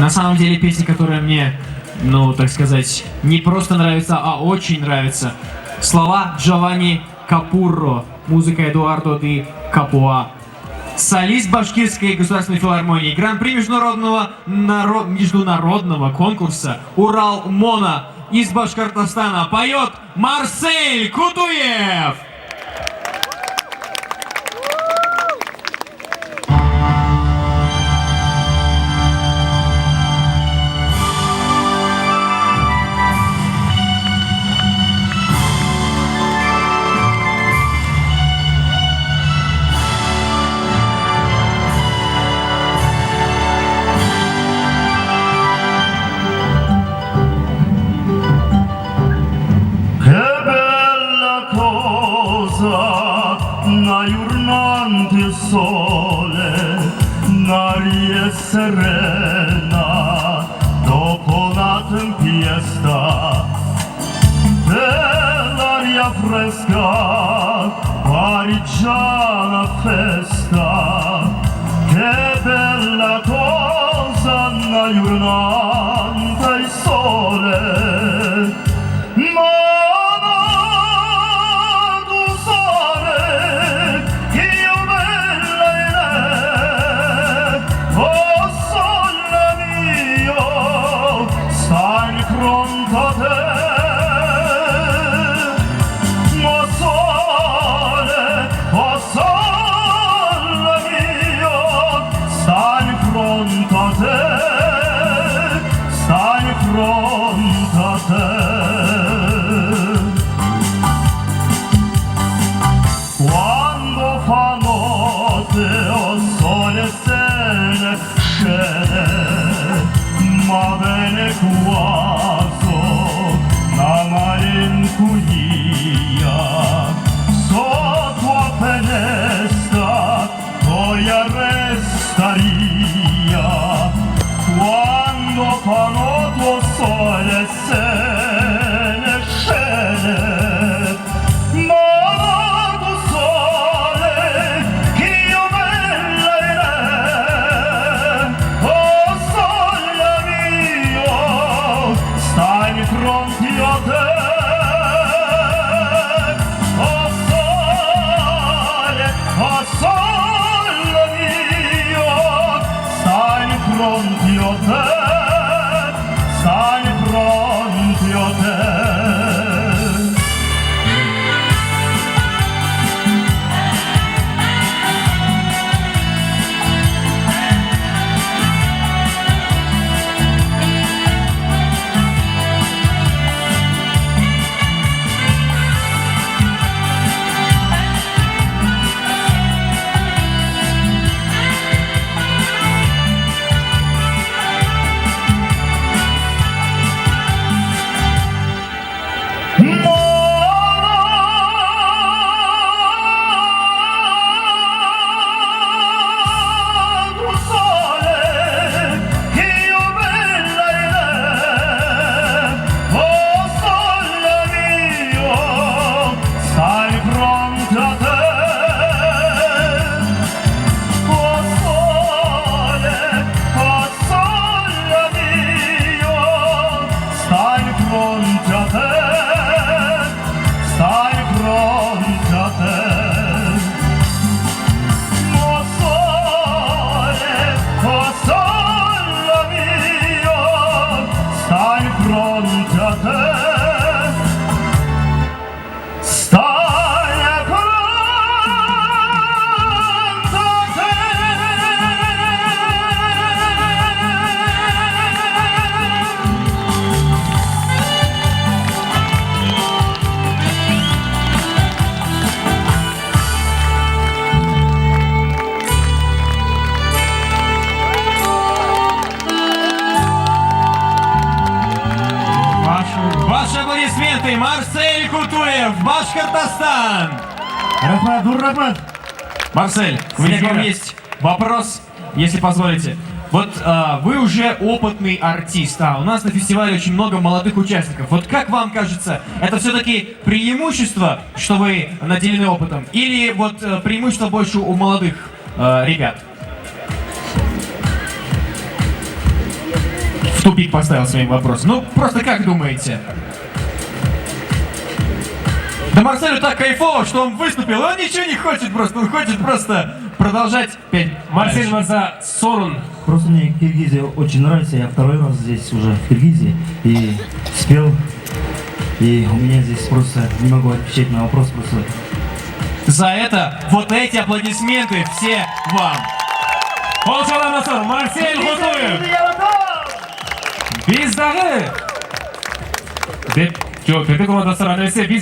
На самом деле песня, которая мне, ну, так сказать, не просто нравится, а очень нравится. Слова Джованни Капурро, музыка Эдуардо ди Капуа. Солист Башкирской государственной филармонии, гран-при международного конкурса «Урал Моно» из Башкортостана поет Марсель Кутуев. Nel sole, l'aria è serena, dopo la tempesta, dell'aria fresca, pariggiana festa, che bella cosa la giornata il sole, quando fa notte o sole se ne scende, ma bene quaso la malinconia sotto a finestra noia restaria. Quando fa notte o sole se ne scende, pronti a te, stai pronti a te. Ваши аплодисменты, Марсель Кутуев, Башкортостан! Рахмат. Марсель, у меня к вам есть вопрос, если позволите. Вот вы уже опытный артист, а у нас на фестивале очень много молодых участников. Вот как вам кажется, это все-таки преимущество, что вы наделены опытом, или вот преимущество больше у молодых ребят? в тупик поставил своим вопросом. Ну, просто как думаете? Да Марселю так кайфово, что он выступил, он ничего не хочет просто, он хочет просто продолжать петь. Марсель Маза, Сорун. Просто мне Киргизия очень нравится, я второй раз здесь уже в Киргизии и спел. И у меня здесь просто не могу отвечать на вопрос, просто За это вот эти аплодисменты все вам. Қолшаламасыр, Марсель Хутуев. Я готов! Biz dağı. Деп, жоқ, Петекова достар, әнесі, biz